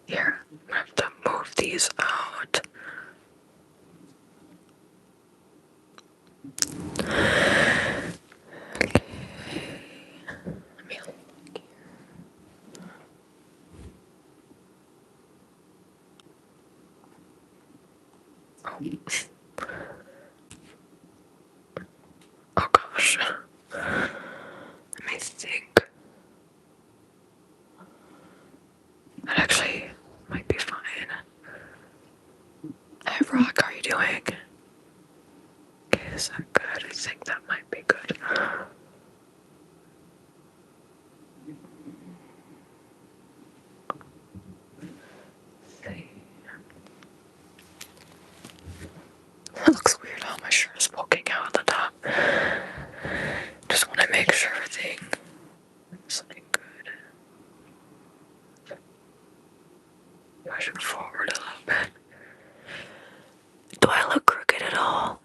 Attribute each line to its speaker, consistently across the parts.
Speaker 1: Here, I have to move these out. Okay. Let me look here. Oh. Oh gosh. Let me think. That actually might be fine. Hey Rock, how are you doing? Okay, is that good? I think that might be good. See. It looks weird how my shirt is poking out at the top. Just want to make sure everything is looking good. Push it forward a little bit. Do I look crooked at all?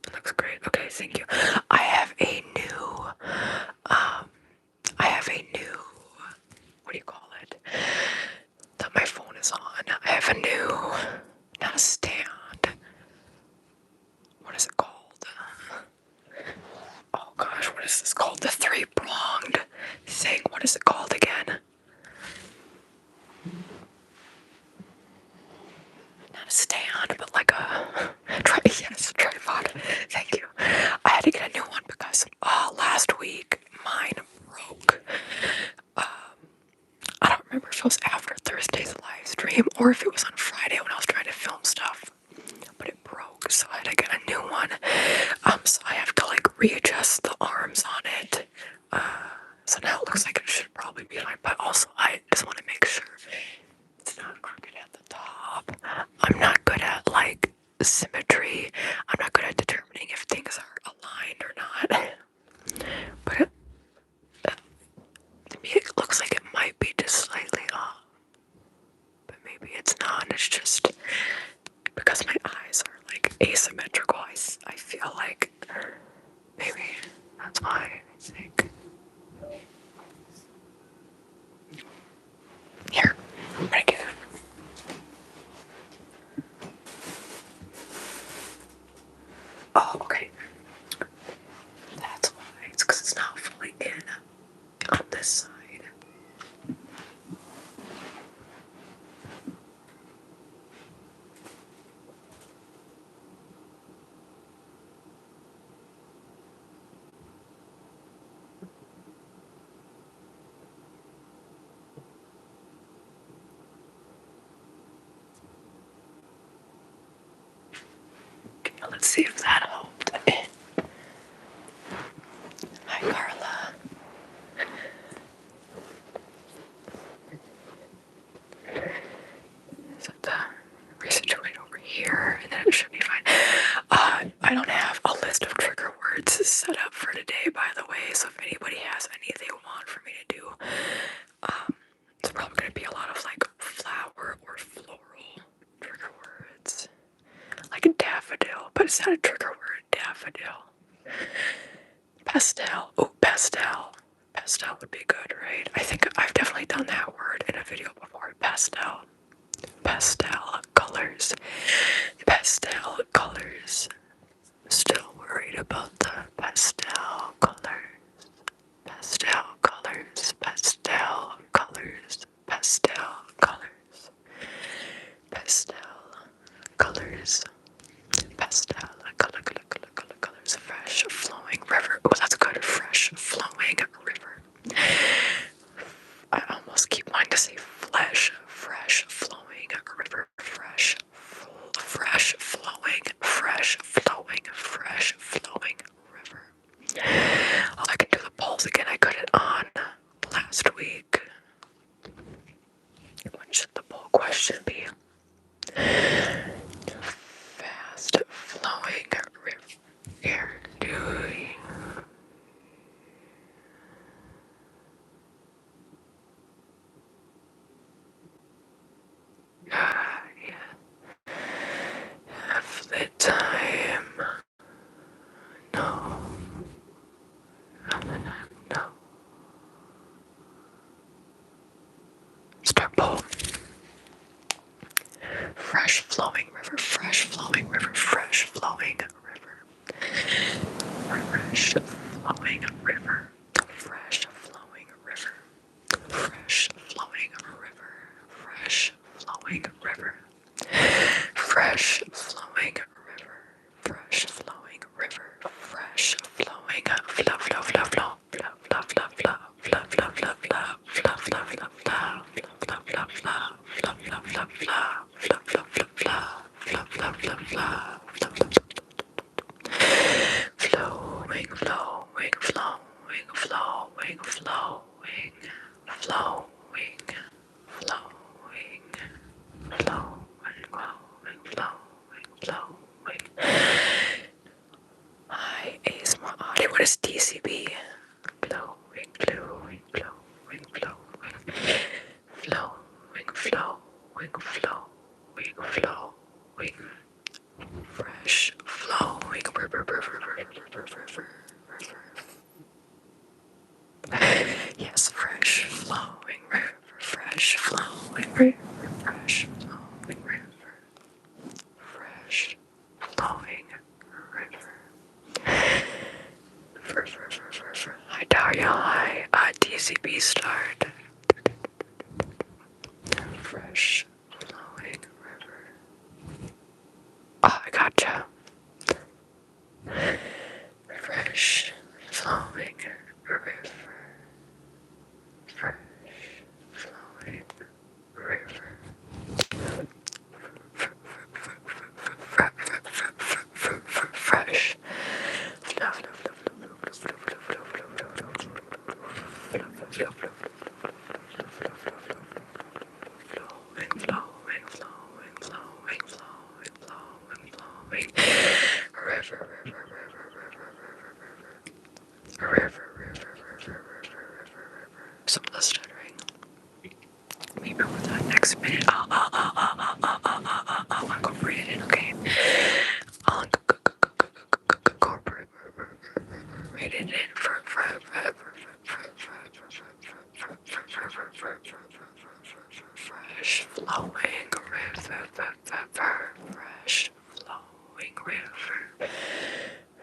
Speaker 1: It looks great. Okay, thank you. I have a new, what do you call it? That my phone is on. I have a new, not a stand. What is it called? Oh gosh, what is this called? The three-pronged thing. What is it called again? Not a stand, but like a tripod. Thank you. I had to get a new one because last week mine broke. I don't remember if it was after Thursday's live stream or if it was on Friday when I was trying to film stuff, but it broke, so I had to get a new one. So I have to like readjust the arms on it. So now it looks like it should probably be fine, but also I just want to make sure it's not crooked at the top. I'm not good at like symmetry. I'm not good at determining if things are aligned or not. But to me it looks like it might be just slightly off. But maybe it's not. It's just because my eyes are like asymmetrical. I feel like maybe that's why I think. Here, I'm gonna get it. Oh, okay. That's why. It's because it's not fully in on this side. Okay, let's see if that helped. Hi, Carla. So resituate over here, and then it should be fine. I don't have a list of trigger words set up for today, by the way, so if anybody has any they want for me to do, it's probably going to be a lot of like flower or floral trigger words. Like a daffodil, but it's not a trigger word, daffodil. Pastel. Oh, pastel. Pastel would be good, right? I think I've definitely done that word in a video before. Pastel. Pastel colors. Pastel colors. Still worried about the pastel colors. Pastel colors. Pastel colors. Pastel colors. Pastel colors. Pastel colors. Fresh flowing river. Oh, that's good. Fresh flowing river. I almost keep wanting to say flesh. Fresh flowing river. Fresh flowing river. Oh, I can do the polls again. I got it on last week. What should the poll question be? Fast flowing river. Doing flowing river, fresh flowing river, fresh flowing river, fresh flowing river, fresh flowing river, fresh flowing river, fresh flowing river, fresh flowing river, fresh flowing river, fresh flowing flow, flow, flow, flow, flow, flow, flow, flow, flow, flow, flow, flow, flow, flow, flow, flowing, flowing, flowing, flowing, flowing, flowing, flowing, flowing. 𝐼𝐴𝐴𝐰𝐴. What is TCB? Flowing, flowing, flowing, flowing, flowing, flowing, flowing, flowing, fresh flowing river, river, river, river, river. Yes, fresh flowing river, fresh flowing river, fresh flowing river, fresh flowing river. Hi Daria, hi TCB start. Fresh flowing river. Oh, I gotcha. Fresh flowing river. Fresh flowing river. Fresh. Some of the stuttering. Maybe with that next minute, I'll incorporate it, okay? I'll incorporate it in for fresh flowing river, fresh flowing river,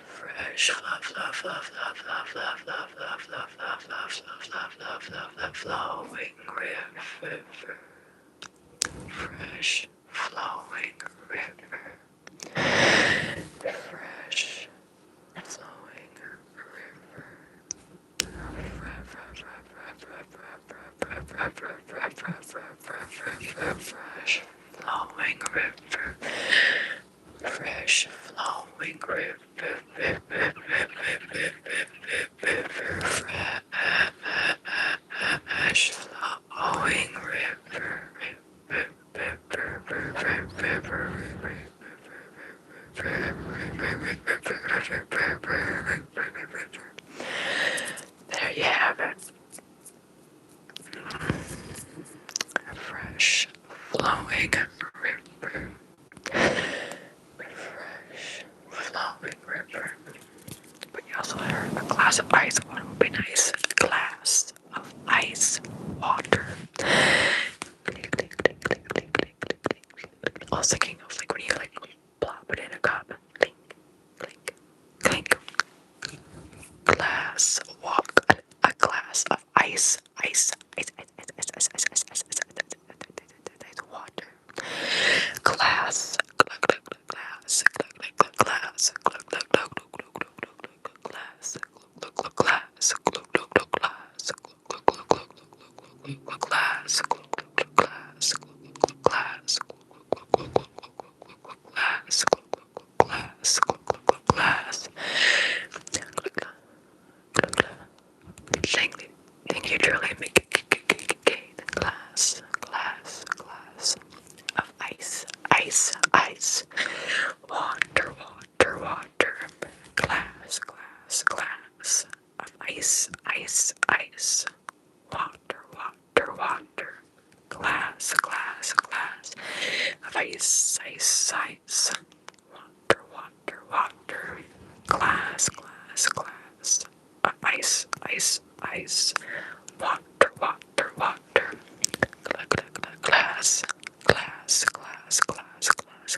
Speaker 1: fresh love, love, love, love, love, love, love, love, love, love, love, love, love, love, love, flowing river, fresh flowing river, fresh flowing river. Fresh flowing river, fresh flowing river, fresh flowing river. There you have it. Fresh flowing river. Fresh flowing river. But you also heard a glass of ice water would be nice. Glass of ice water. I was thinking of like when you like plop it in a cup. Clink, clink, clink. Glass walk. A glass of ice. Ice. Water. Glass. Glass. Glass. Thank you, Julie. Glass of ice, ice, water, glass of ice, water, glass of ice, water, glass of ice, water, glass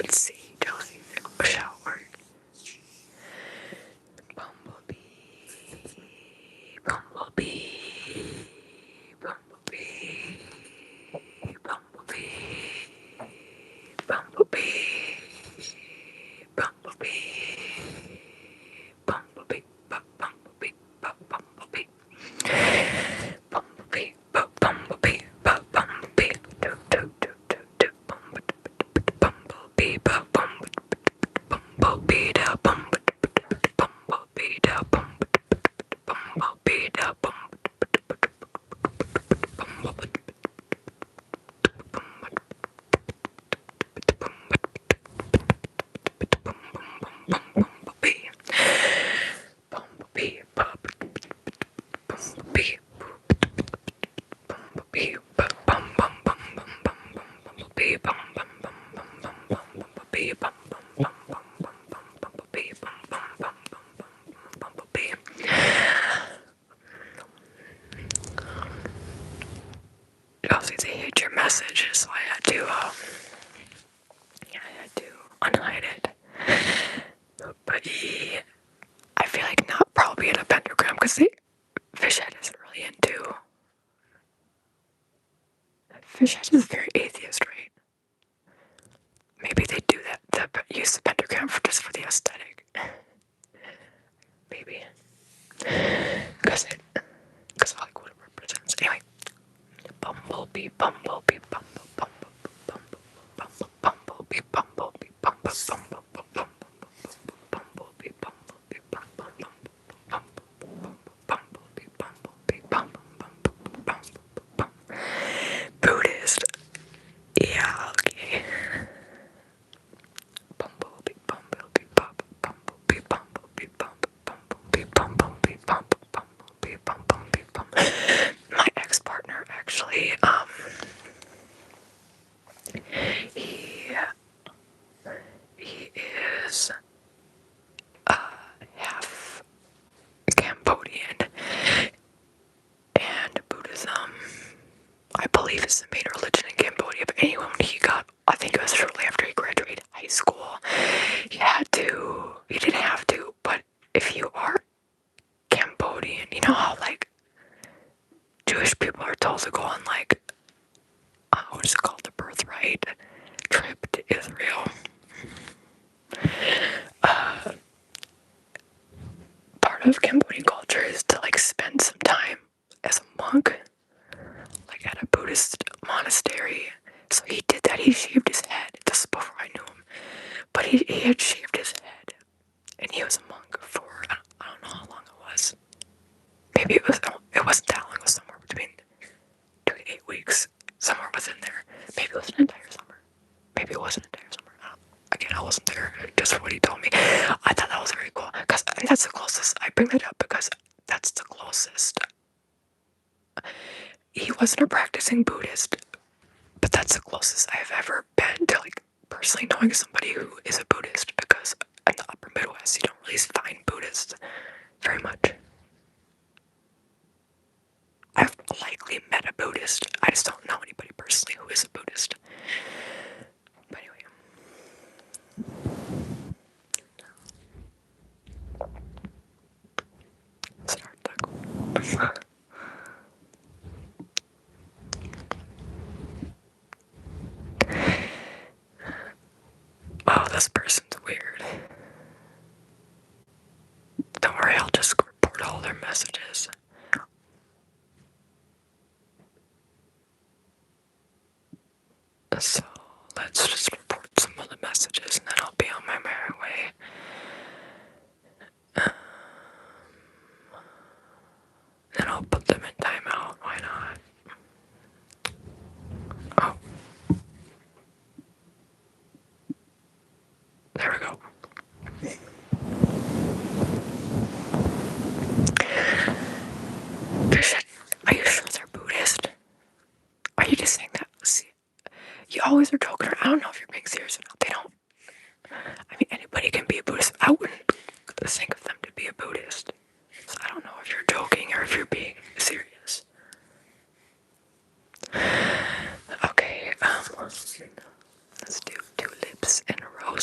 Speaker 1: let's see, Josie, shower. Bumblebee, bumblebee, bumblebee, bumblebee, bumblebee, bumblebee, bumblebee, bumblebee, bumblebee, bumblebee, bumblebee, bumblebee, do do do do do, bumblebee, bumblebee, bumblebee, da bumblebee, da bumblebee, da bumblebee, bumblebee, bumblebee, bum bum bum bum bum bum bumblebee, bum bum bum bum bum bum bumblebee, bum bum bum bum bum bum bumblebee, bum bum bum bum bum bumblebee. Josie, they hate your messages, so I had to unhide it. But I feel like not probably in a pentagram because Fishhead isn't really into. Fishhead is very atheist, right? Maybe they do that. Use the pentagram just for the aesthetic. Maybe, because I like what it represents. Anyway, bumblebee, bumblebee, bumblebee, bumblebee, bumblebee, bumblebee, bumblebee, bumblebee, bumblebee, Buddhist. Yeah, okay. Bumblebee, bumblebee, bumblebee, bumblebee, bumblebee, bumblebee, bumblebee, bumblebee, bumblebee. My ex-partner actually, he is half Cambodian, and Buddhism, I believe, is the main religion in Cambodia. But anyway, when he got, I think it was shortly after he graduated high school, he didn't have to, but if you are Cambodian, you know how like Jewish people are told to go on like, what is it called, the birthright trip to Israel. Part of Cambodian culture is to like spend some time as a monk, like at a Buddhist monastery. So he did that. He shaved his head. This is before I knew him, but he had shaved his head, and he was a monk for I don't know how long it was. Maybe it wasn't that long. It was somewhere between 2 to 8 weeks. Somewhere within there. Maybe it was an entire summer. Maybe it wasn't an entire summer. Again, I wasn't there. Just for what he told me. I thought that was very cool. Because that's the closest. I bring that up because that's the closest. He wasn't a practicing Buddhist, but that's the closest I've ever been to like personally knowing somebody who is a Buddhist, because in the upper Midwest you don't really find Buddhists very much. I've likely met a Buddhist. I just don't know anybody personally who is a Buddhist. But anyway. Start that. Oh, this person's weird. Don't worry, I'll just report all their messages. So, let's just report some of the messages and then I'll be on my merry way. Then I'll put them in timeout, why not? Oh. There we go. Are you sure they're Buddhist? Are you just saying that? See, you always are joking around. I don't know if you're being serious or not. They don't. I mean, anybody can be a Buddhist. I wouldn't think of them to be a Buddhist. So I don't know if you're joking or if you're being serious. Okay, let's do 2 lips in a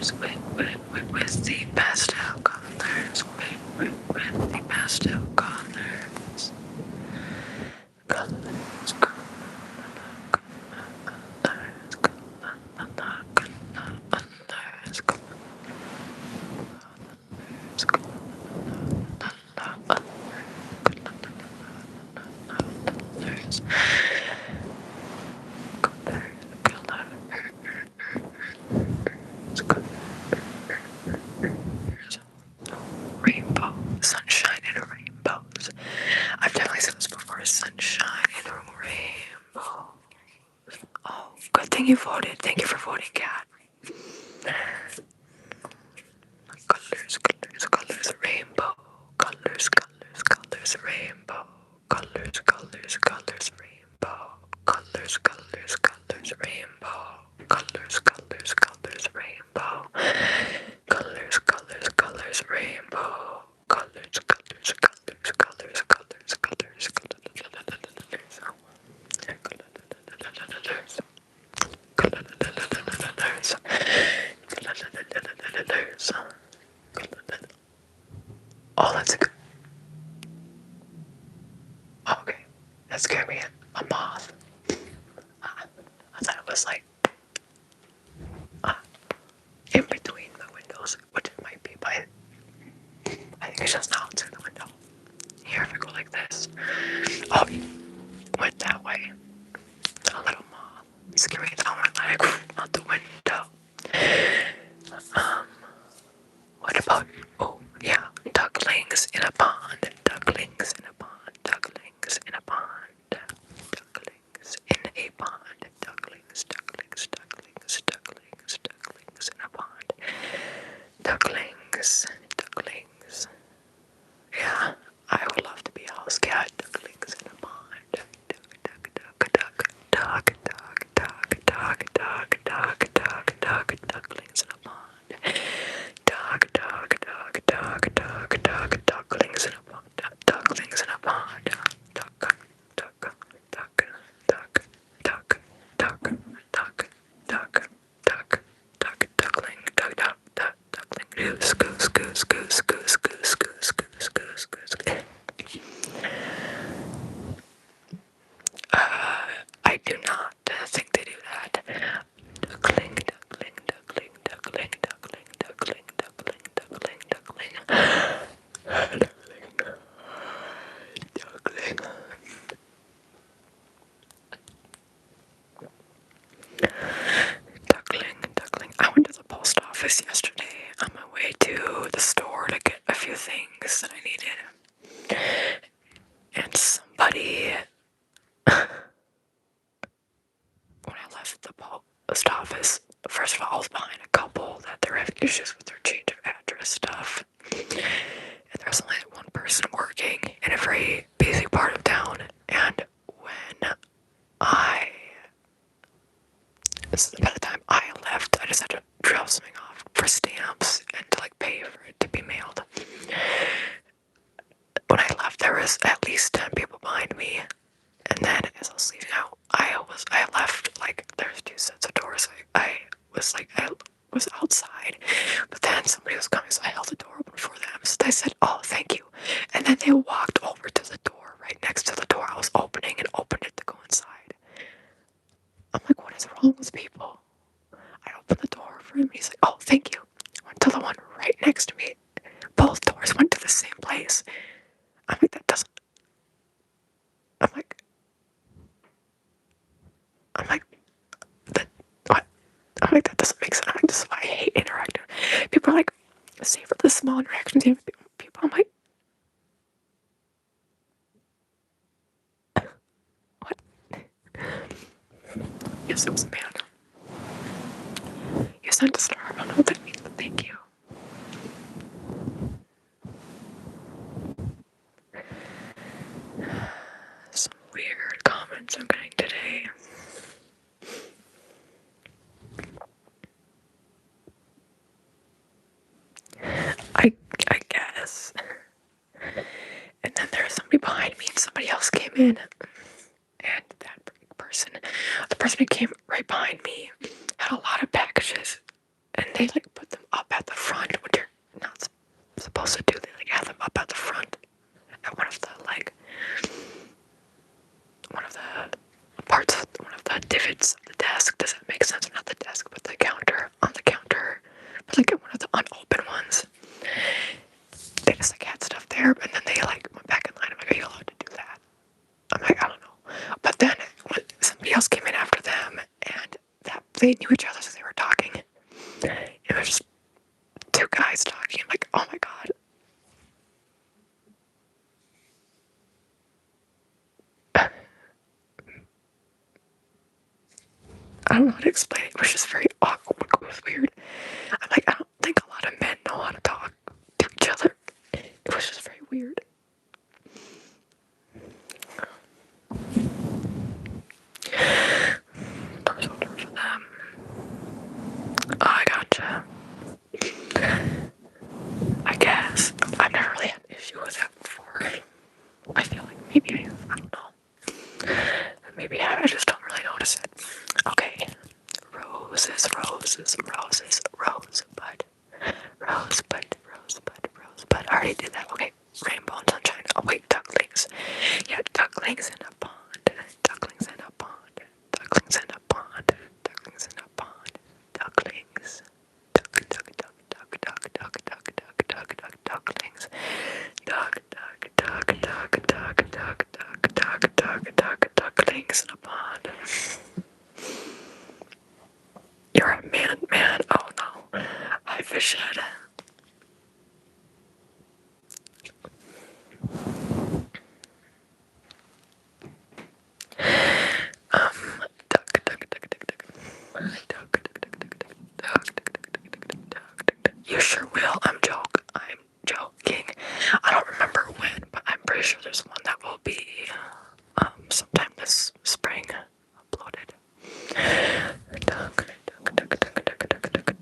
Speaker 1: with the pastel colors, with the pastel colors, rainbow, sunshine and rainbows. I've definitely seen this before. Sunshine and rainbow. Oh, good thing you voted. Thank you for voting, Kat. Colors, rainbow. Colors, rainbow. Colors, rainbow. Colors, rainbow. Colors, rainbow. Colors, rainbow. Oh, that's a good. Oh, okay, that scared me. A moth. I thought it was like in between the windows, which it might be, but I think it's just not through the window. Here, if I go like this. Oh, went that way. A little moth. Scary that went like out the window. What about, oh yeah, ducklings in a pond. Ducklings in a pond. Ducklings in a pond. Ducklings in a pond. Ducklings in a pond. Ducklings. Yeah, I would love to be a house cat. Ducklings in a pond. Ducklings in a pond. Ducklings in a pond. Ducklings in a pond. Duckling. I do not think they do that. Duckling. I went to the post office yesterday on my way to the store to get a few things that I needed. And somebody, when I left the post office, first of all, I was behind a couple that they're having issues with their change of address stuff. And there's only one person working in a very busy part of town. And when by the time I left, I just had to drop something off for stamps and to like pay for it to be mailed. When I left, there was at least 10 people behind me. And then as I was leaving out, I left, like, there's 2 sets of doors. I was outside, but then somebody was coming, so I held the door open for them. So I said, oh, thank you. And then they walked over to the door right next to the door I was opening and opened it to go inside. I'm like, what is wrong with people? I opened the door for him, and he's like, oh, thank you. Went to the one right next to me. Both doors went to the same place. I'm like, that doesn't. I'm like, that, what? I'm like, that doesn't make sense. I'm like, this is why I hate interacting. People are like, savor the small interactions you have with people. I'm like, what? Yes, it was a man. You sent a star. I don't know what that means, but thank you. Some weird comments I'm getting today. I guess. And then there was somebody behind me and somebody else came in. And the person who came right behind me had a lot of packages. And they like put them up at the front, which you're not supposed to do. They like have them up at the front at one of the parts, one of the divots of the desk. Does that make sense? Not the desk, but the counter, on the counter, but like at one of the unopened ones. They just like had stuff there, and then they like went back in line. I'm like, are you allowed to do that? I'm like, I don't know. But then when somebody else came in after them, and they knew each other, so they were talking. It was just two guys talking. I'm like, oh my god. I don't know how to explain it. It was just very awkward. It was weird. I'm like, I don't think a lot of men know how to talk to each other. It was just very weird. For them. Oh, I gotcha. I guess. I've never really had an issue with that before. I feel like maybe I have. I don't know. Maybe I just don't really notice it. Okay. Roses, roses, roses, rosebud. Rosebud, rosebud, rosebud. I already did that. Okay. Rainbow and sunshine. Oh wait, ducklings. Yeah, ducklings in a pond. Ducklings in a pond. Ducklings in a pond. Ducklings in a pond. Ducklings. Duck, duck, duck, duck, duck, duck, duck, duck, duck, duck, ducklings. Duck, duck, duck, duck, duck, duck, duck, duck, duck, duck, ducklings in a pond. You're a man, man. Oh no. Hi, fish head. Duck, duck, duck, duck, duck. Duck, duck, duck, duck, duck, duck, duck, duck, duck, duck. You sure will. I'm joking. I don't remember when, but I'm pretty sure there's one that will be sometime this spring uploaded. Duck, duck, duck, duck, duck, duck, duck, duck,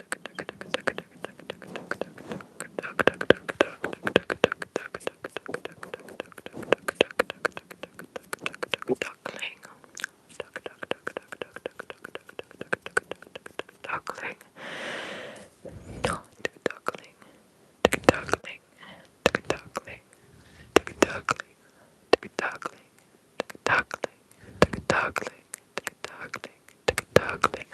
Speaker 1: duckling. Duckling. Duckling. Duckling. Duckling. Duckling. Duckling. Duckling. Duckling. Duckling.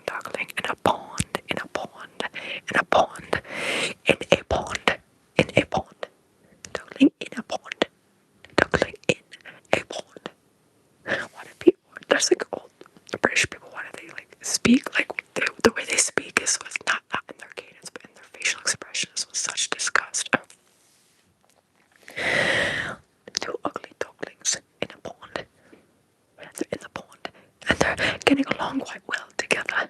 Speaker 1: Duckling in a pond, in a pond, in a pond, in a pond, in a pond. Duckling in a pond. Duckling in a pond. Why do people, there's like old British people, why do they like speak like the way they speak is with not in their cadence but in their facial expressions with such disgust. Two ugly ducklings in a pond. They're in the pond and they're getting along quite well together.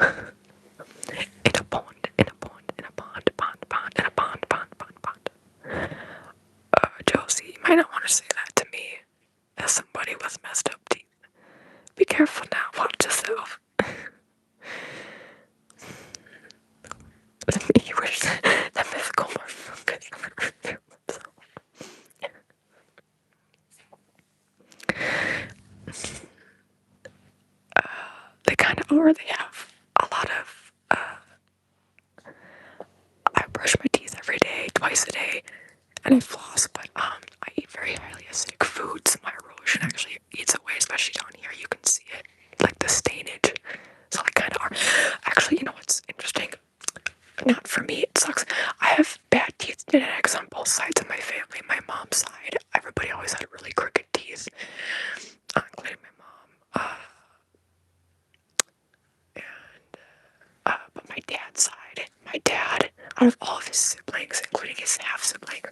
Speaker 1: In a pond, in a pond, in a pond, pond, pond, in a pond, pond, pond, pond. Josie, you might not want to say that to me as somebody with messed up teeth. Be careful now, watch yourself. You wish that mythical Morpho could never reveal himself. They kind of already have a lot of, I brush my teeth every day, twice a day, and I floss, but I eat very highly acidic foods. My erosion actually eats away, especially down here. You can see it, like the stainage. So I kind of are. Actually, you know what's interesting? Not for me, it sucks. I have bad teeth genetics on both sides of my family. My mom's side, everybody always had really crooked teeth, including my mom. But my dad's side, my dad, out of all of his siblings, including his half-sibling,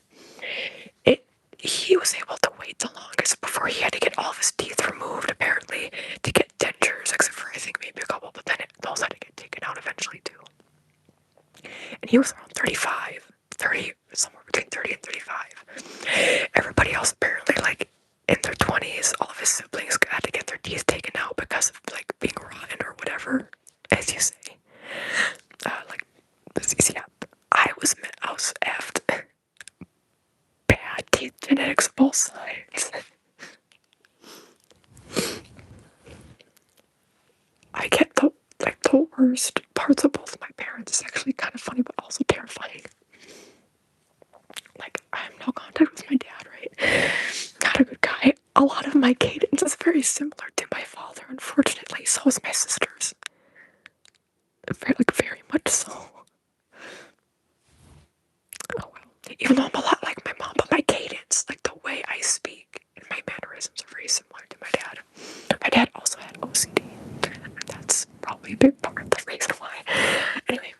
Speaker 1: he was able to wait the longest before he had to get all of his teeth removed, apparently, to get dentures, except for I think maybe a couple, but then those had to get taken out eventually too. And he was around 35, 30, somewhere between 30 and 35. Everybody else apparently, like, in their 20s, all of his siblings had to get their teeth taken out because of, like, being rotten or whatever, as you say. Yeah, I was effed. Bad teeth genetics parts of both of my parents. It's actually kind of funny, but also terrifying. Like, I have no contact with my dad, right? Not a good guy. A lot of my cadence is very similar to my father, unfortunately. So is my sister's. Very much so. Oh well. Even though I'm a lot like my mom, but my cadence, like the way I speak and my mannerisms are very similar to my dad. My dad also had OCD. That's probably a big part of the reason why. Anyway.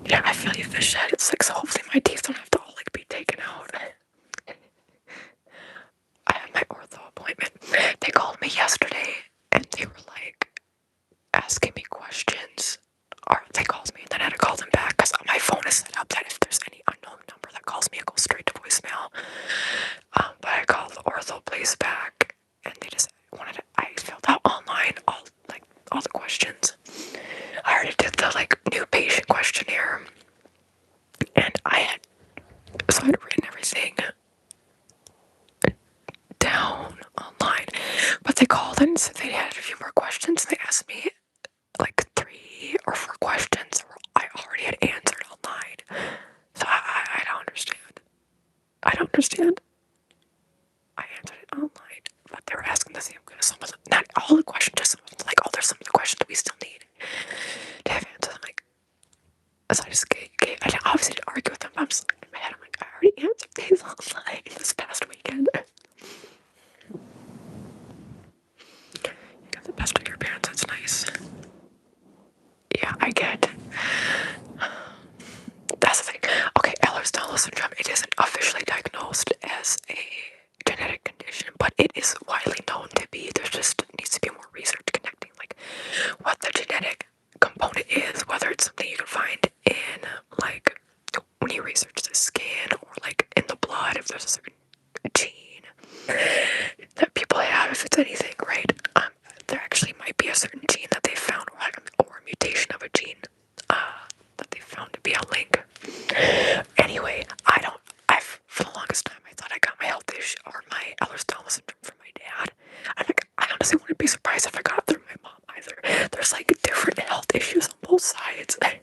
Speaker 1: Yeah, I feel you, fish head. It's like, so hopefully my teeth don't have to all like be taken out. I had my ortho appointment. They called me yesterday and they were like asking me questions. Or they called me and then I had to call them back because my phone is set up that if there's any unknown number that calls me, it goes straight to voicemail. But I called the ortho place back and they just wanted to, I filled out online all the questions. I already did the like new patient questionnaire and I had written everything down online, but they called and said they had a few more questions. They asked me like 3 or 4 questions I already had answered online. So I don't understand. I don't understand. I answered it online, but they were asking the same questions. Not all the questions, just like, oh, there's some of the questions that we still need to have answered. I'm like, so I just gave I obviously didn't argue with them, but I'm just like, in my head, I'm like, I already answered these online this past weekend. You got the best of your parents, that's nice. Yeah, I get. That's the thing. Okay, Ehlers-Danlos syndrome, it isn't officially diagnosed as a genetic condition, but it is widely known to be. There just needs to be more research connecting like what the genetic component is, whether it's something you can find in like when you research the skin or like in the blood, if there's a certain gene that people have, if it's anything, right? There actually might be a certain gene that they found, or a mutation of a gene that they found to be a link. Anyway, for the longest time, I thought I got my health issue or my Ehlers-Danlos syndrome from my dad. I'm like, I honestly wouldn't be surprised if I got it through my mom either. There's like different health issues on both sides. And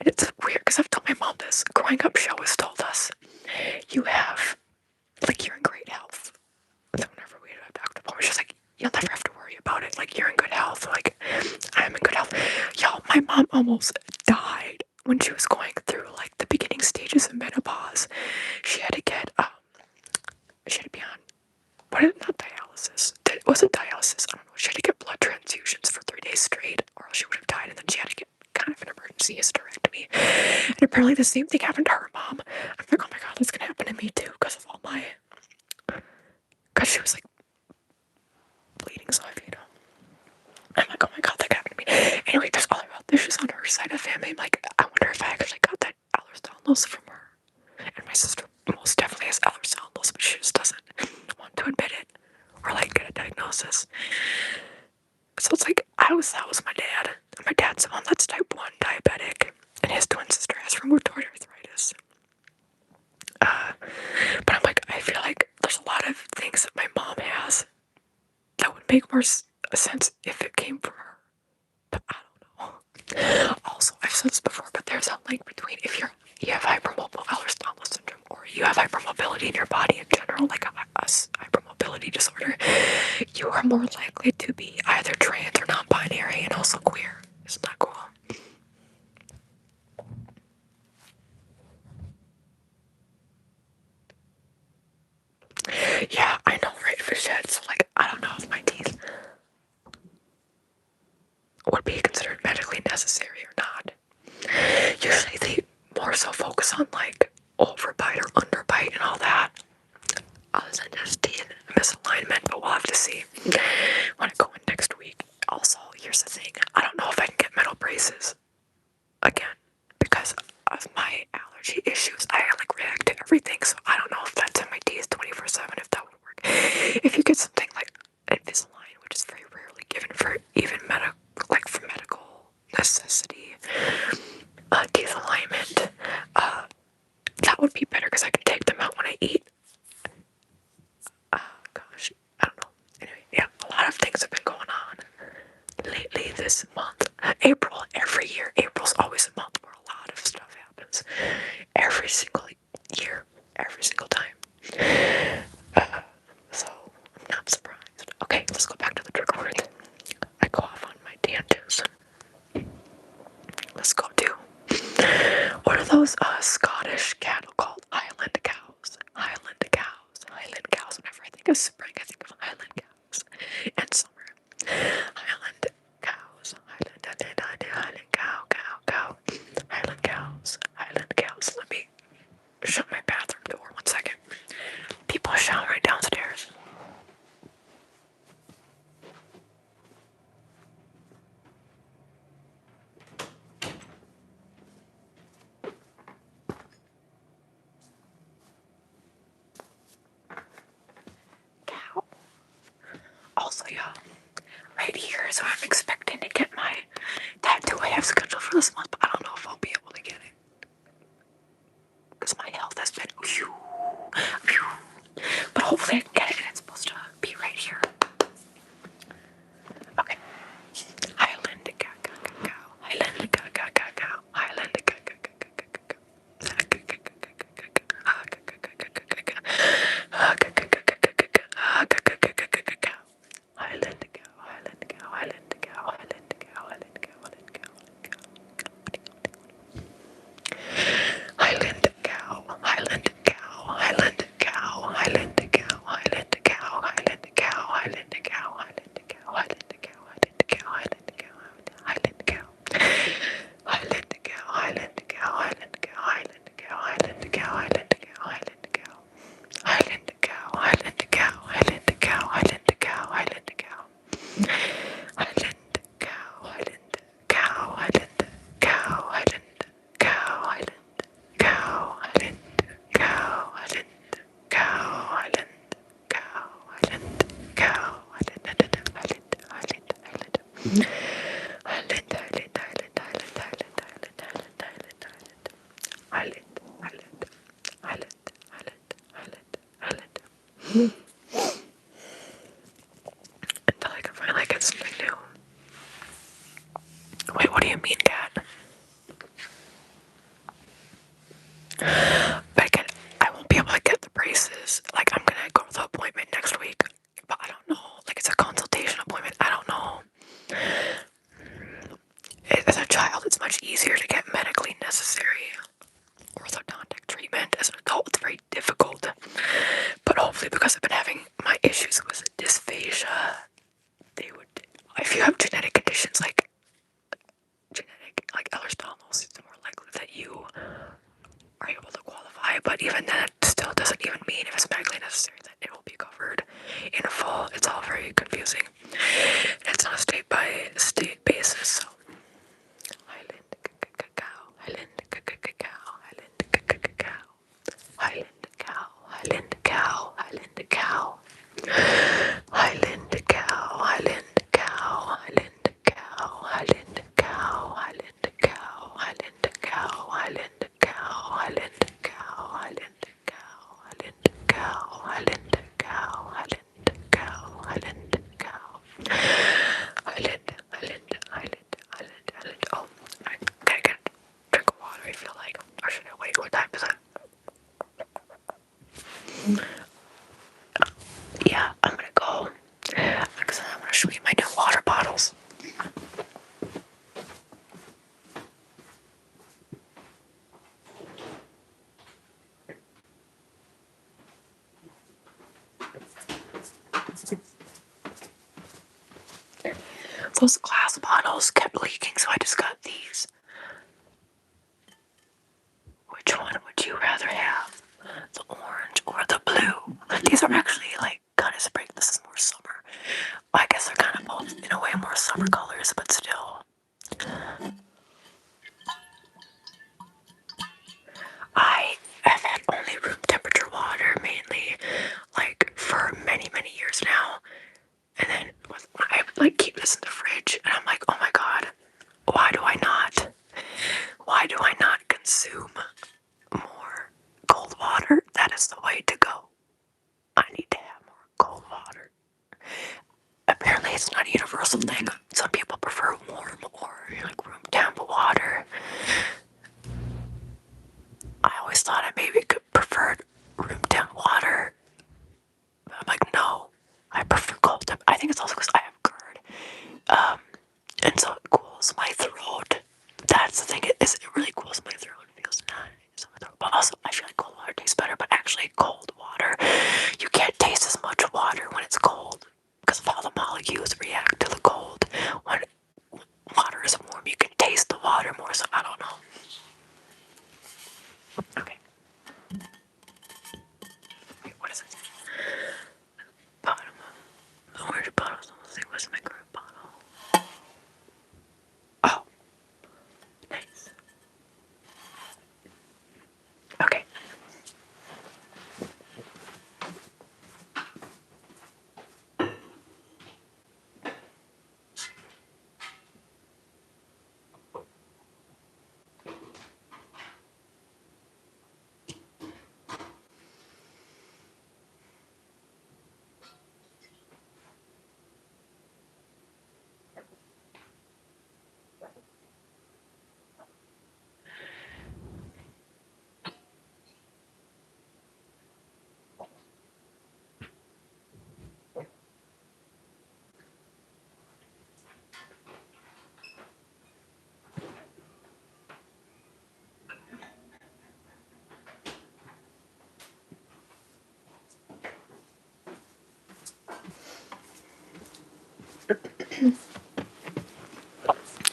Speaker 1: it's weird because I've told my mom this. Growing up, she always told us, you're in great health. So whenever we had a doctor appointment, she's like, you'll never have to worry about it. Like, you're in good health. Like, I'm in good health. Yo, my mom almost died when she was going through like the beginning stages of menopause. She had to get she had to be on not dialysis. Was it dialysis? I don't know. She had to get blood transfusions for 3 days straight, or else she would have died. And then she had to get kind of an emergency hysterectomy. And apparently the same thing happened to her mom. I'm like, oh my god, that's gonna happen to me too because of because she was like bleeding so heavy, I'm like, oh my god, that happened to me. Anyway, there's other health issues on her side of the family. I'm like, I wonder if I actually got that Ehlers-Danlos from her. And my sister most definitely has Ehlers-Danlos, but she just doesn't want to admit it or like get a diagnosis. So it's like, that was my dad. My dad's the one that's type 1 diabetic, and his twin sister has rheumatoid arthritis. But I'm like, I feel like there's a lot of things that my mom has that would make more sense if it came from her. But I don't know. Also, I've said this before, but there's a link between if you have hypermobile Ehlers-Danlos syndrome or you have hypermobility in your body in general, like a hypermobility disorder, you are more likely to be either trans or non-binary and also queer. Isn't that cool? Yeah, I know, right? Fish head. So like, I don't know if my teeth would be considered medically necessary or not. Usually they more so focus on like overbite or underbite and all that. Other than just teeth misalignment, but we'll have to see when I go in next week. Also, here's the thing. I don't know if I can get metal braces again because of my allergy issues. I like react to everything, so I don't know if that's in my teeth 24/7, if that would work. If you get something like Invisalign, which is very rarely given for even for medical necessity, teeth alignment, that would be because I can take them out when I eat. Gosh, I don't know. Anyway, yeah, a lot of things have been going on lately this month. April, every year, April's always a month where a lot of stuff happens. Every single year, every single time. So, I'm not surprised. Okay, let's go back to the trigger word. I go off on my tangents. Let's go do. What are those Scottish cattle called? Highland cows. Highland cows. Highland cows. Whenever I think of spring, I think of Highland cows. And summer. Highland cows. Highland cow. Highland cows. Highland cows. Let me shut my bathroom door 1 second. People are showering downstairs. Cow. Also, yeah, right here is where I'm expecting to get my tattoo I have scheduled for this month, but I don't know if I'll be able to get it. Because my health has been but hopefully I can get it, and it's supposed to be right here. Okay. Highland cow. Highland cow. Highland cow. Until I can finally get something new. Wait, what do you mean, Kat? But again, I won't be able to get the braces. Like, I'm gonna go to the appointment next week, but I don't know. Like, it's a consultation appointment. I don't know. As a child, it's much easier to get medically necessary orthodontic treatment. As an adult, it's very difficult. But hopefully, because I've been having my issues with dysphagia, they would, if you have genetic conditions like Ehlers-Danlos, it's more likely that you are able to qualify. But even then, it still doesn't even mean if it's medically necessary that it will be covered in full. It's all very confusing. It's on a state by state basis. So Highland cow, Highland cow, Highland cow, Highland cow, Highland cow, Highland cow, Highland cow, Highland cow, Highland cow, Highland cow, Highland cow, Highland cow, Highland cow, Highland cow, Highland cow, Highland cow, Highland cow, Highland cow, Highland cow, Highland. Oh, I gotta get a drink of water, I feel like. Or should I wait? What time is it? Yeah, I'm gonna go because I'm gonna show you my new water bottles. Those glass bottles kept leaking, so I just got these. Which one would you rather have? The orange or the blue? These are actually like kind of spring. This is more summer. Well, I guess they're kind of both in a way more summer colors, but still. I have had only room temperature water mainly, like for many years now. And then I like keep this in the fridge, and I'm like, oh my god, why do I not consume more that is the way to go. I need to have more cold water. Apparently it's not a universal thing. Some people prefer warm or like room temp water. I always thought I maybe preferred room temp water. But I'm like, no, I prefer cold temp. I think it's also because I have GERD. And so it cools my throat. That's the thing, it really cools my throat. It feels nice. But also, I feel like cold water tastes better, but actually cold water, you can't taste as much water when it's cold because of how the molecules react to the cold. When water is warm, you can taste the water more, so I don't know. Okay. Wait, what is it? Bottom of the orange bottle. Let's see, what's my current bottle? Oh, nice. Okay.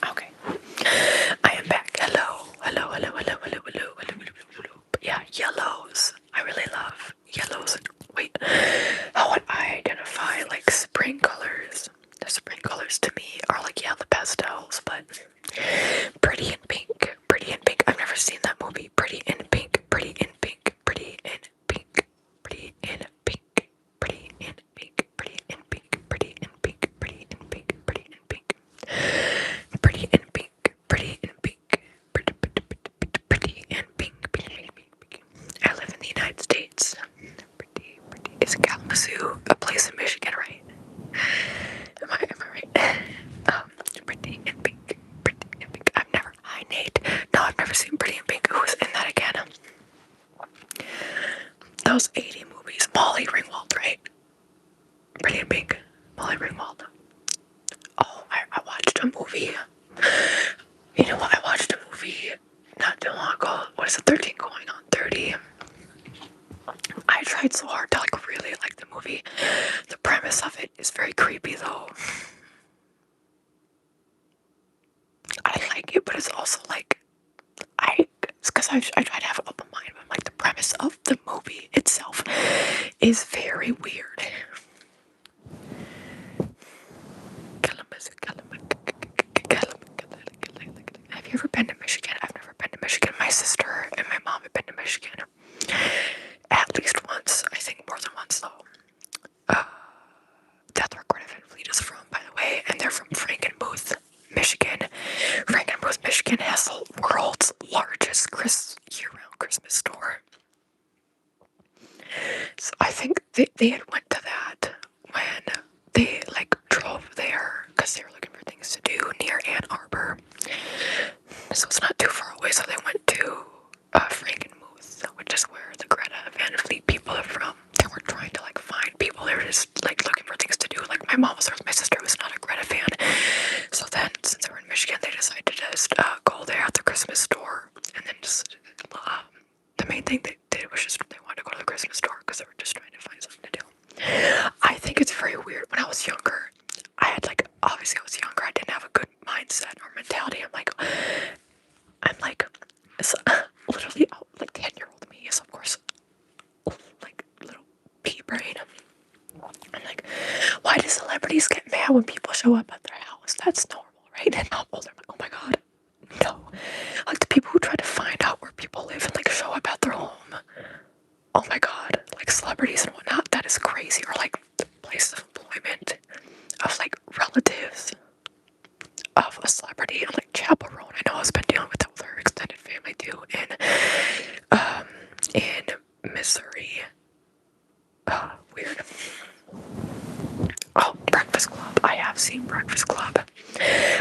Speaker 1: Okay. I am back. Hello. Hello, hello, hello, hello, hello, hello, hello, hello. But yeah, yellows. I really love yellows. Wait, how would I identify like spring colors? The spring colors to me are like, yeah, the pastels, but Pretty in Pink. Pretty in Pink. I've never seen that movie. Pretty in Pink. Pretty in Pink. Pretty in Pink. Pretty in Pink. Pretty in Pink. Pretty in Pink. Pretty in Pink. Pretty in Pink. Pretty in Pink. Pretty in Pink. Pretty in Pink. Pretty in Pink. I live in the United States. Pretty. Is Kalamazoo a place in Michigan, right? Am I right? Pretty in Pink. Pretty in Pink. Hi Nate. No, I've never seen Pretty in Pink. Who was in that again? Those 80 movies. Molly Ringwald, right? Pretty in Pink. Molly Ringwald. Oh, I watched a movie. You know what? I watched a movie not too long ago. What is it? 13 going on 30. I tried so hard to like really like the movie. The premise of it is very creepy though. I like it, but it's also like it's because I try to have an open mind, but like the premise of the movie itself is very weird. Have you ever been to Michigan? I've never been to Michigan. My sister and my mom have been to Michigan at least once. I think more than once though. That's where Greta Fleet is from, by the way, and they're from Frankenmuth, Michigan. Frankenmuth, Michigan has the world's largest year-round Christmas store. So I think they had went to that when they like drove there because they were looking for things to do near Ann Arbor. So it's not too far away. So they went to Frankenmuth, which is where the Greta Van Fleet people are from. They weren't trying to like find people. They were just like looking for things to do. Like my mom was there with my sister, who's not a Greta fan. So then, since they were in Michigan, they decided to just go there at the Christmas store, and then just the main thing they did was just they wanted to go to the Christmas store because they were just trying to find something to do. I think it's very weird. When I was younger, obviously I was younger. I didn't have a good mindset or mentality. I'm like, it's, literally like 10-year-old me is of course like little pea brain. I'm like, why do celebrities get mad when people show up at their house? That's normal, right? And I'm older, I'm like, oh my god, no. Like the people who try to find out where people live and like show up at their home. Oh my god, like celebrities and whatnot, that is crazy. Or like the places of employment of like relatives of a celebrity and like chaperone. I know I've been dealing with that with her extended family too in Missouri. seen Breakfast Club.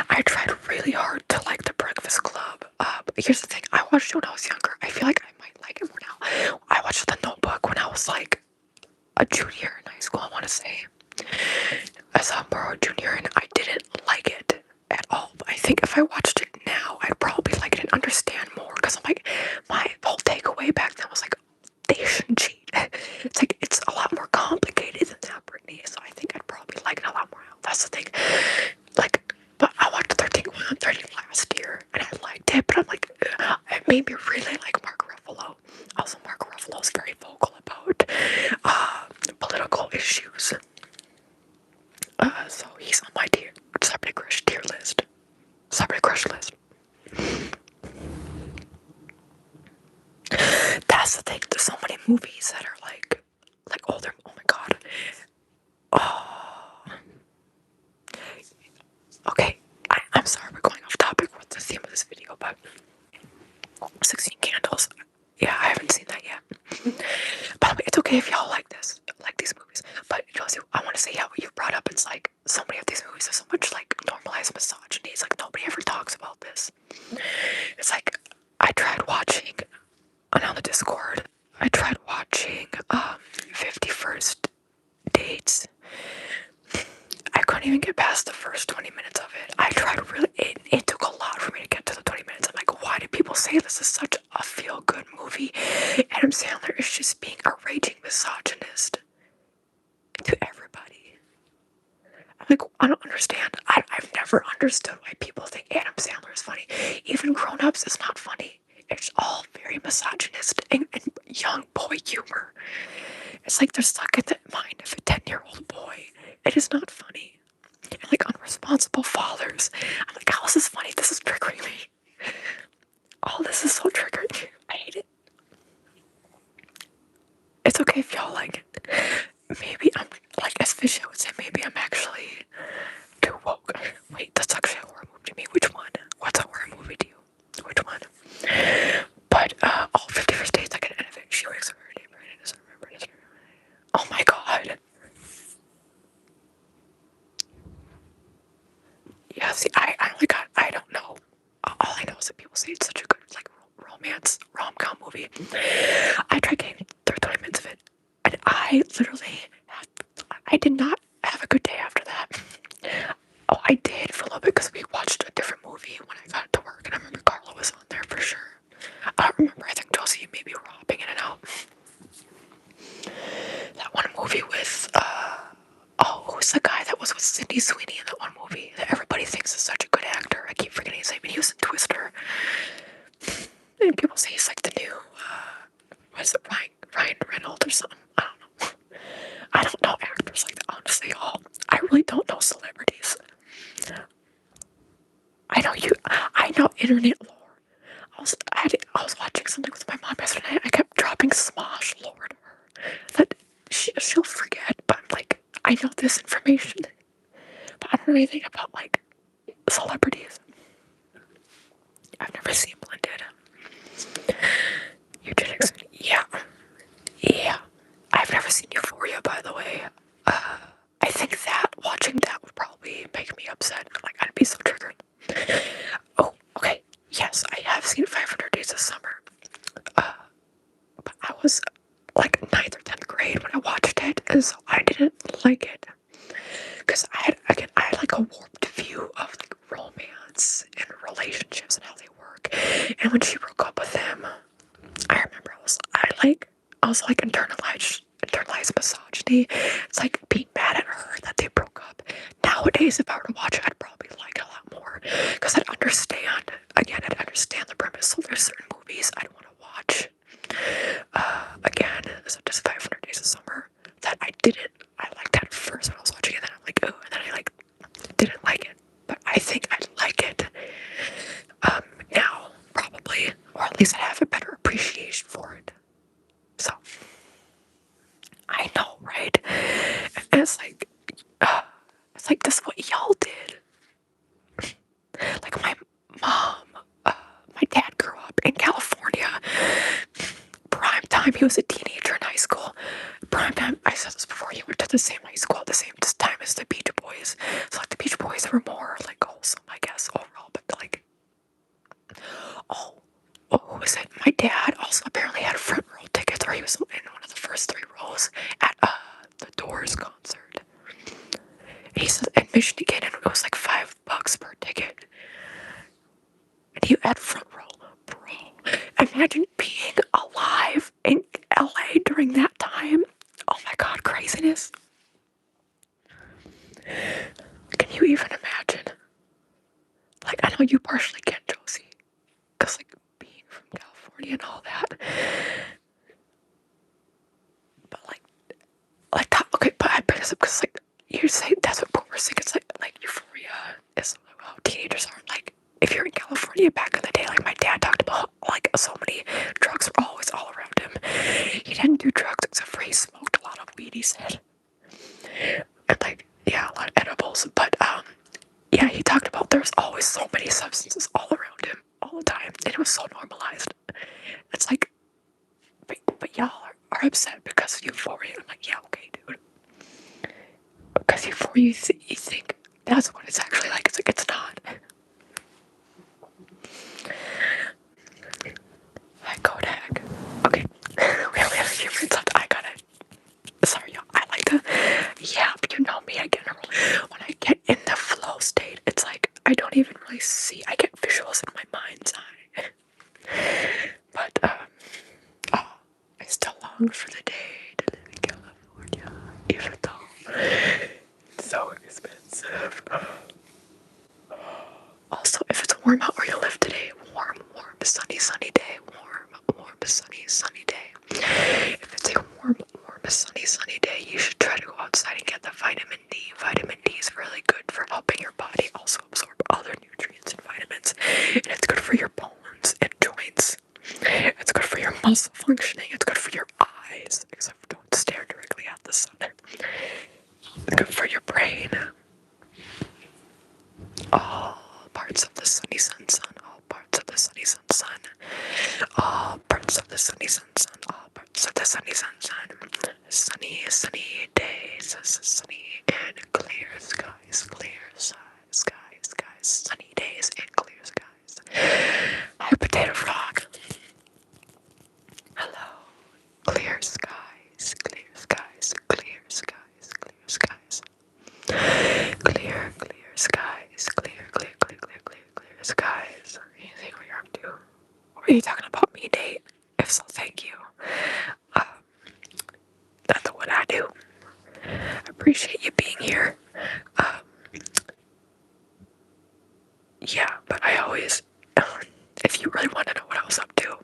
Speaker 1: I tried really hard to like the Breakfast Club. But here's the thing, I watched it when I was younger. I feel like I might like it more now. I watched The Notebook when I was like a junior in high school, I want to say. A sophomore or junior, and I didn't like it at all. But I think if I watched it now, I'd probably like it and understand more. Because I'm like, my whole takeaway back then was like, they shouldn't cheat. It's like, it's a lot more complicated than that, Brittany. So I think I'd probably like it a lot more. That's the thing. Like, but I watched 13 last year, and I liked it. But I'm like, it made me really like Mark Ruffalo. Also, Mark Ruffalo is very vocal about political issues. So he's on my celebrity crush tier list. Celebrity crush list. That's the thing. There's so many movies that are like older. Oh my god. Oh. Okay. I'm sorry we're going off topic with the theme of this video, but 16 Candles. Yeah, I haven't seen that yet. By the way, it's okay if y'all like these movies. But Josie, I want to say how you brought up, it's like so many of these movies are so much like normalized misogyny. It's like nobody ever talks about this. It's like I tried watching, and on the Discord, I tried watching 51st Dates. I couldn't even get past the first 20 minutes of it. I tried really, it took a lot for me to get to the 20 minutes. I'm like, why do people say this is such a feel-good movie? Adam Sandler is just being a raging misogynist to everybody. I'm like, I don't understand. I've never understood why people think Adam Sandler is funny. Even Grown Ups is not funny. It's all very misogynist and young boy humor. It's like they're stuck in the mind of a 10-year-old boy. It is not funny. And like unresponsible fathers. I'm like, how is this funny? This is triggering me. All this is so triggering. I hate it. It's okay if y'all like it. Maybe I'm, like as Fishy would say, maybe I'm actually too woke. Wait, that's actually a horror movie to me. Which one? What's a horror movie to you? Which one? But all 51st Dates, I get an effect. She wakes up every day. Oh my god. Yeah, see, I don't know. All I know is that people say it's such a good, like, romance, rom-com movie. I tried getting through 20 minutes of it, and I literally I did not have a good day after that. Oh, I did for a little bit, because we watched a different movie when I got to work, and I remember Carla was on there for sure. I don't remember, I think Josie maybe were hopping in and out. That one movie with, who's the guy that was with Sydney Sweeney in that one movie that everybody thinks is such a good actor? I keep forgetting his name, and he was in Twister. And people say he's like the new, what is it, Ryan Reynolds or something? I don't know. I don't know actors like that, honestly, y'all. I really don't know celebrities. I know internet lore. I was watching something with my mom yesterday. I kept dropping Smosh lore to her. That she'll forget, but I'm like, I know this information, but I don't know anything about like celebrities. I've never seen Blended. Eugenics, yeah. I've never seen Euphoria, by the way. I think that watching that would probably make me upset. Like, I'd be so triggered. Oh, okay. Yes, I have seen 500 Days of Summer. But I was like 9th or 10th grade when I watched it, and so I didn't like it. Because I had like a warped view of like romance and relationships and how they work. And when she broke up with him, I remember I was like internalized misogyny. It's like being mad at her that they broke up. Nowadays, if I were to watch it, I'd probably like it a lot more. Because I'd understand the premise. So there's certain movies I'd want to watch. Again, such as 500 Days of Summer, that I liked that at first when I was watching it, and then I'm like, oh, and then I like didn't like it. But I think I'd like it now, probably, or at least I have a better appreciation for it. So I know, right? And it's like this is what y'all did. Like my mom, my dad grew up in California. Prime time, he was a teenager in high school. Prime time, I said this before, he went to the same high school at the same time as the Beach Boys. So like the Beach days were more like wholesome, I guess, overall. But like, who was it? My dad also apparently had front row tickets, or he was in one of the first 3 rows at the Doors concert. And he said admission ticket, and it was like $5 per ticket. And he had front row. Bro, imagine being alive in LA during that time. Oh my god, craziness. Can you even imagine? Like, I know you partially get Josie, because like being from California and all that. But like that, okay, but I bring this up because like you say that's what we're saying. It's like euphoria is how teenagers are. Like, if you're in California back in the day, like my dad talked about, like so many drugs were always all around him. He didn't do drugs except for he smoked a lot of weed, he said. And like, yeah, a lot of edibles. But yeah, he talked about there's always so many substances all around him all the time, and it was so normalized. It's like, but y'all are upset because of euphoria. I'm like, yeah, okay, dude. Because euphoria, you think that's what it's actually like. It's like, it's not. Hi, Kodak. Okay, we only have a few minutes left. I gotta. Sorry, y'all. I like to. Yeah, but you know me. I get when I get in the flow state, it's like I don't even really see. I get visuals in my mind's eye. But I still long for the day to live in California, even though it's so expensive. Also, if it's warm out where you live today, warm, sunny day, warm, sunny day. If it's a warm, sunny day, you should try to go outside and get the vitamin D. Vitamin D is really good for helping your body also absorb other nutrients and vitamins. And it's good for your bones and joints. It's good for your muscle functioning. It's good for your eyes, except don't stare directly at the sun. It's good for your brain. All parts of the sunny sun, all parts of the sunny sun, all parts of the sunny sun, all parts of the sunny sun. Sunny days, sunny and clear skies, sunny days and clear skies. Hi, Potato Frog. Hello. Clear skies, clear skies, clear skies, clear skies. Clear skies, clear skies. Anything we're up to? What are you talking about me, Nate? If so, thank you. That's what I do. I appreciate you being here. Yeah, but I always, if you really want to know what I was up to,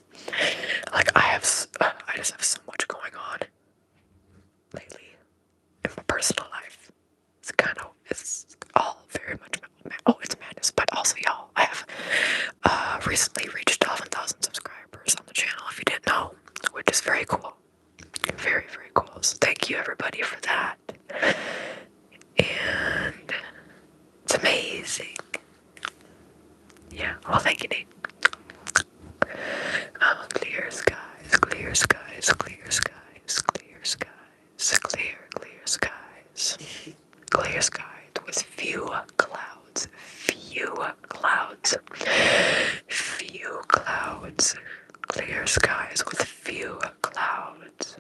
Speaker 1: like I just have so much going on lately in my personal life. It's all very much, it's madness, but also y'all, I have recently reached 11,000 subscribers on the channel, if you didn't know, which is very cool. Very, very cool. So thank you everybody for that. And it's amazing. Yeah, well thank you, Nate. Clear skies, clear skies, clear skies, clear skies, clear skies. Clear skies with few clouds, few clouds, few clouds. Clear skies with few clouds.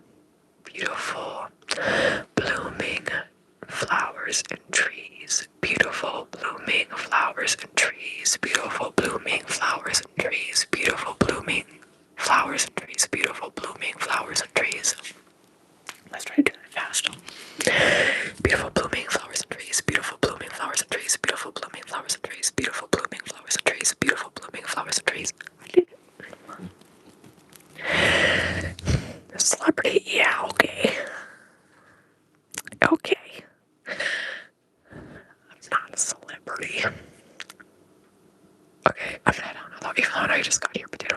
Speaker 1: Beautiful blooming flowers and trees. Beautiful blooming flowers and trees. Beautiful blooming flowers and trees. Beautiful blooming flowers and trees. Beautiful blooming flowers and trees. Let's try to do that fast. Beautiful blooming flowers and trees. Beautiful blooming flowers and trees. Beautiful blooming flowers and trees. Beautiful blooming flowers and trees. Beautiful blooming flowers and trees. I did it. A celebrity? Yeah, okay. Okay. I'm not a celebrity. Okay, I'm gonna head on. Even though I just got here, Potato